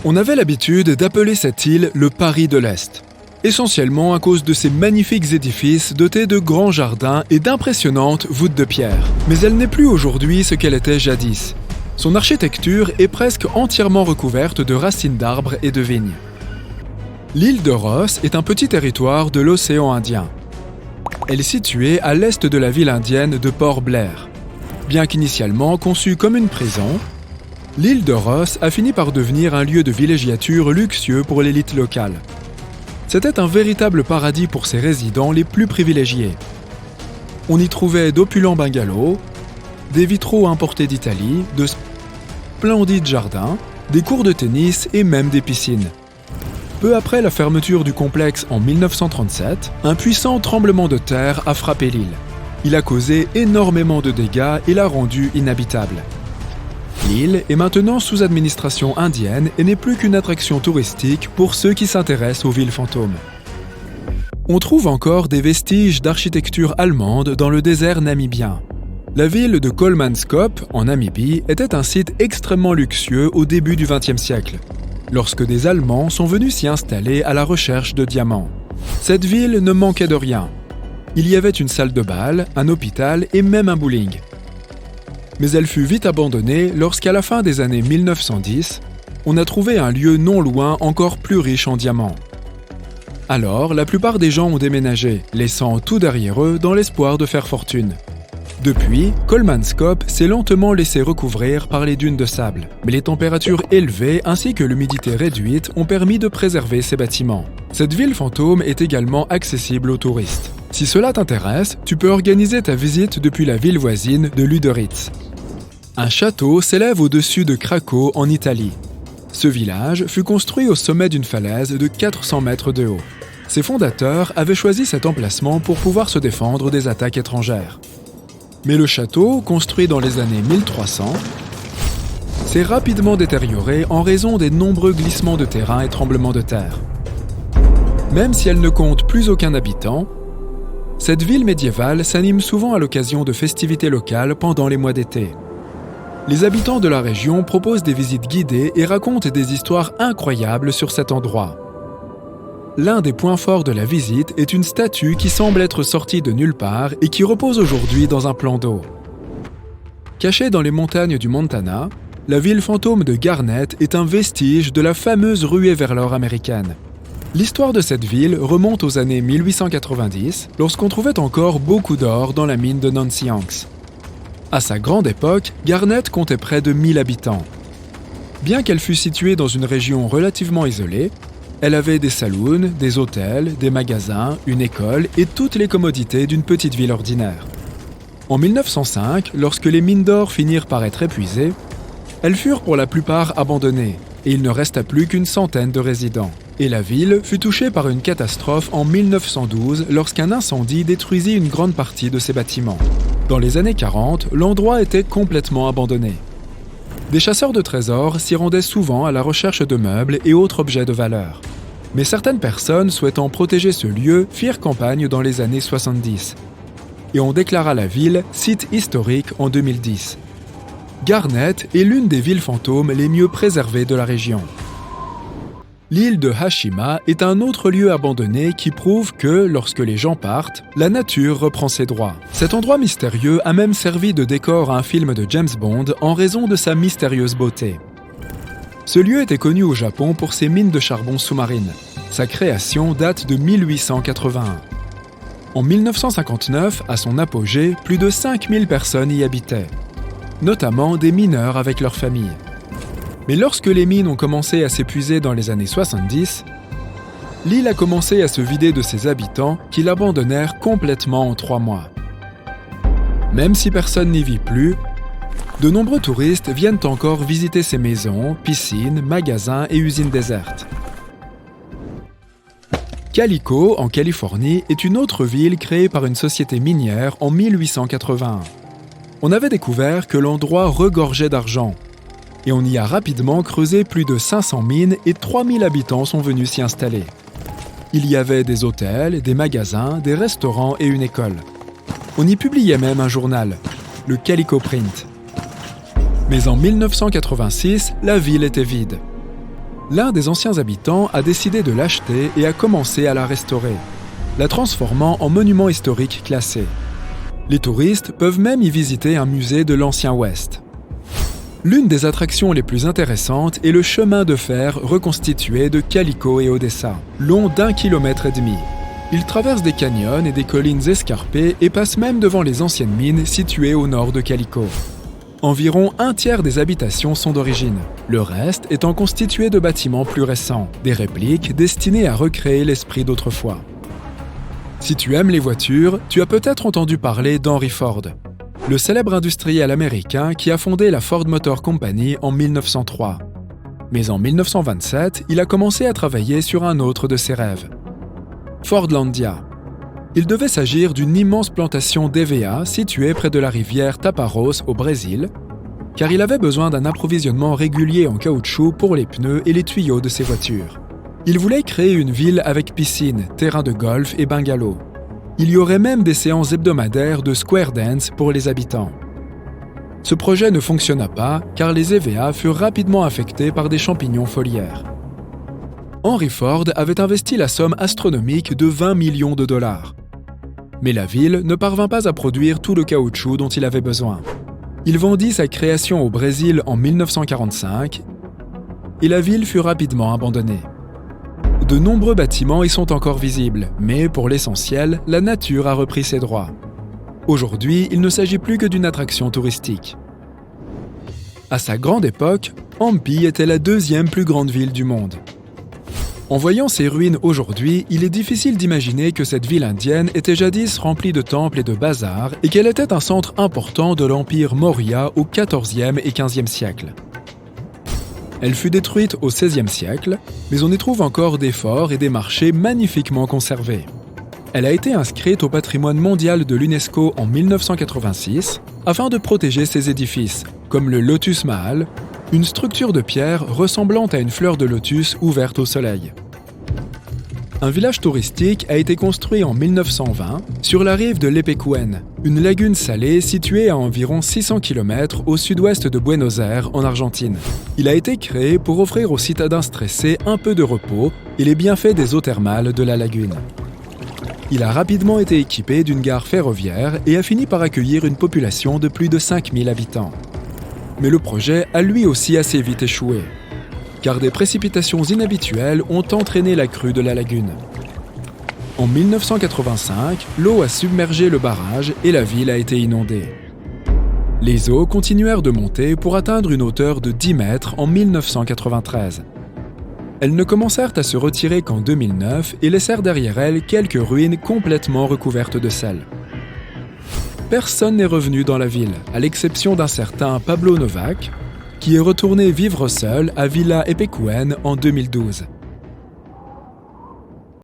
On avait l'habitude d'appeler cette île le Paris de l'Est, essentiellement à cause de ses magnifiques édifices dotés de grands jardins et d'impressionnantes voûtes de pierre. Mais elle n'est plus aujourd'hui ce qu'elle était jadis. Son architecture est presque entièrement recouverte de racines d'arbres et de vignes. L'île de Ross est un petit territoire de l'océan Indien. Elle est située à l'est de la ville indienne de Port Blair. Bien qu'initialement conçue comme une prison, l'île de Ross a fini par devenir un lieu de villégiature luxueux pour l'élite locale. C'était un véritable paradis pour ses résidents les plus privilégiés. On y trouvait d'opulents bungalows, des vitraux importés d'Italie, de splendides jardins, des cours de tennis et même des piscines. Peu après la fermeture du complexe en 1937, un puissant tremblement de terre a frappé l'île. Il a causé énormément de dégâts et l'a rendue inhabitable. L'île est maintenant sous administration indienne et n'est plus qu'une attraction touristique pour ceux qui s'intéressent aux villes fantômes. On trouve encore des vestiges d'architecture allemande dans le désert namibien. La ville de Kolmanskop, en Namibie, était un site extrêmement luxueux au début du XXe siècle, lorsque des Allemands sont venus s'y installer à la recherche de diamants. Cette ville ne manquait de rien. Il y avait une salle de bal, un hôpital et même un bowling. Mais elle fut vite abandonnée lorsqu'à la fin des années 1910, on a trouvé un lieu non loin encore plus riche en diamants. Alors, la plupart des gens ont déménagé, laissant tout derrière eux dans l'espoir de faire fortune. Depuis, Kolmanskop s'est lentement laissé recouvrir par les dunes de sable, mais les températures élevées ainsi que l'humidité réduite ont permis de préserver ces bâtiments. Cette ville fantôme est également accessible aux touristes. Si cela t'intéresse, tu peux organiser ta visite depuis la ville voisine de Lüderitz. Un château s'élève au-dessus de Cracow en Italie. Ce village fut construit au sommet d'une falaise de 400 mètres de haut. Ses fondateurs avaient choisi cet emplacement pour pouvoir se défendre des attaques étrangères. Mais le château, construit dans les années 1300, s'est rapidement détérioré en raison des nombreux glissements de terrain et tremblements de terre. Même si elle ne compte plus aucun habitant, cette ville médiévale s'anime souvent à l'occasion de festivités locales pendant les mois d'été. Les habitants de la région proposent des visites guidées et racontent des histoires incroyables sur cet endroit. L'un des points forts de la visite est une statue qui semble être sortie de nulle part et qui repose aujourd'hui dans un plan d'eau. Cachée dans les montagnes du Montana, la ville fantôme de Garnett est un vestige de la fameuse ruée vers l'or américaine. L'histoire de cette ville remonte aux années 1890, lorsqu'on trouvait encore beaucoup d'or dans la mine de Nancy Hanks. À sa grande époque, Garnett comptait près de 1000 habitants. Bien qu'elle fût située dans une région relativement isolée, elle avait des saloons, des hôtels, des magasins, une école et toutes les commodités d'une petite ville ordinaire. En 1905, lorsque les mines d'or finirent par être épuisées, elles furent pour la plupart abandonnées et il ne resta plus qu'une centaine de résidents. Et la ville fut touchée par une catastrophe en 1912 lorsqu'un incendie détruisit une grande partie de ses bâtiments. Dans les années 40, l'endroit était complètement abandonné. Des chasseurs de trésors s'y rendaient souvent à la recherche de meubles et autres objets de valeur. Mais certaines personnes souhaitant protéger ce lieu firent campagne dans les années 70. Et on déclara la ville site historique en 2010. Garnett est l'une des villes fantômes les mieux préservées de la région. L'île de Hashima est un autre lieu abandonné qui prouve que, lorsque les gens partent, la nature reprend ses droits. Cet endroit mystérieux a même servi de décor à un film de James Bond en raison de sa mystérieuse beauté. Ce lieu était connu au Japon pour ses mines de charbon sous-marines. Sa création date de 1881. En 1959, à son apogée, plus de 5000 personnes y habitaient, notamment des mineurs avec leurs familles. Mais lorsque les mines ont commencé à s'épuiser dans les années 70, l'île a commencé à se vider de ses habitants qui l'abandonnèrent complètement en 3 mois. Même si personne n'y vit plus, de nombreux touristes viennent encore visiter ces maisons, piscines, magasins et usines désertes. Calico, en Californie, est une autre ville créée par une société minière en 1881. On avait découvert que l'endroit regorgeait d'argent, et on y a rapidement creusé plus de 500 mines et 3000 habitants sont venus s'y installer. Il y avait des hôtels, des magasins, des restaurants et une école. On y publiait même un journal, le Calico Print. Mais en 1986, la ville était vide. L'un des anciens habitants a décidé de l'acheter et a commencé à la restaurer, la transformant en monument historique classé. Les touristes peuvent même y visiter un musée de l'Ancien Ouest. L'une des attractions les plus intéressantes est le chemin de fer reconstitué de Calico et Odessa, long d'1,5 km. Il traverse des canyons et des collines escarpées et passe même devant les anciennes mines situées au nord de Calico. Environ un tiers des habitations sont d'origine, le reste étant constitué de bâtiments plus récents, des répliques destinées à recréer l'esprit d'autrefois. Si tu aimes les voitures, tu as peut-être entendu parler d'Henry Ford, le célèbre industriel américain qui a fondé la Ford Motor Company en 1903. Mais en 1927, il a commencé à travailler sur un autre de ses rêves, Fordlandia. Il devait s'agir d'une immense plantation d'EVA située près de la rivière Taparos au Brésil, car il avait besoin d'un approvisionnement régulier en caoutchouc pour les pneus et les tuyaux de ses voitures. Il voulait créer une ville avec piscine, terrain de golf et bungalow. Il y aurait même des séances hebdomadaires de square dance pour les habitants. Ce projet ne fonctionna pas car les EVA furent rapidement affectés par des champignons foliaires. Henry Ford avait investi la somme astronomique de 20 millions de dollars. Mais la ville ne parvint pas à produire tout le caoutchouc dont il avait besoin. Il vendit sa création au Brésil en 1945 et la ville fut rapidement abandonnée. De nombreux bâtiments y sont encore visibles, mais pour l'essentiel, la nature a repris ses droits. Aujourd'hui, il ne s'agit plus que d'une attraction touristique. À sa grande époque, Hampi était la deuxième plus grande ville du monde. En voyant ces ruines aujourd'hui, il est difficile d'imaginer que cette ville indienne était jadis remplie de temples et de bazars et qu'elle était un centre important de l'empire Maurya au XIVe et XVe siècle. Elle fut détruite au XVIe siècle, mais on y trouve encore des forts et des marchés magnifiquement conservés. Elle a été inscrite au patrimoine mondial de l'UNESCO en 1986 afin de protéger ses édifices, comme le Lotus Mahal, une structure de pierre ressemblant à une fleur de lotus ouverte au soleil. Un village touristique a été construit en 1920 sur la rive de l'Epecuén, une lagune salée située à environ 600 km au sud-ouest de Buenos Aires, en Argentine. Il a été créé pour offrir aux citadins stressés un peu de repos et les bienfaits des eaux thermales de la lagune. Il a rapidement été équipé d'une gare ferroviaire et a fini par accueillir une population de plus de 5000 habitants. Mais le projet a lui aussi assez vite échoué, car des précipitations inhabituelles ont entraîné la crue de la lagune. En 1985, l'eau a submergé le barrage et la ville a été inondée. Les eaux continuèrent de monter pour atteindre une hauteur de 10 mètres en 1993. Elles ne commencèrent à se retirer qu'en 2009 et laissèrent derrière elles quelques ruines complètement recouvertes de sel. Personne n'est revenu dans la ville, à l'exception d'un certain Pablo Novak, qui est retourné vivre seul à Villa Epecuén en 2012.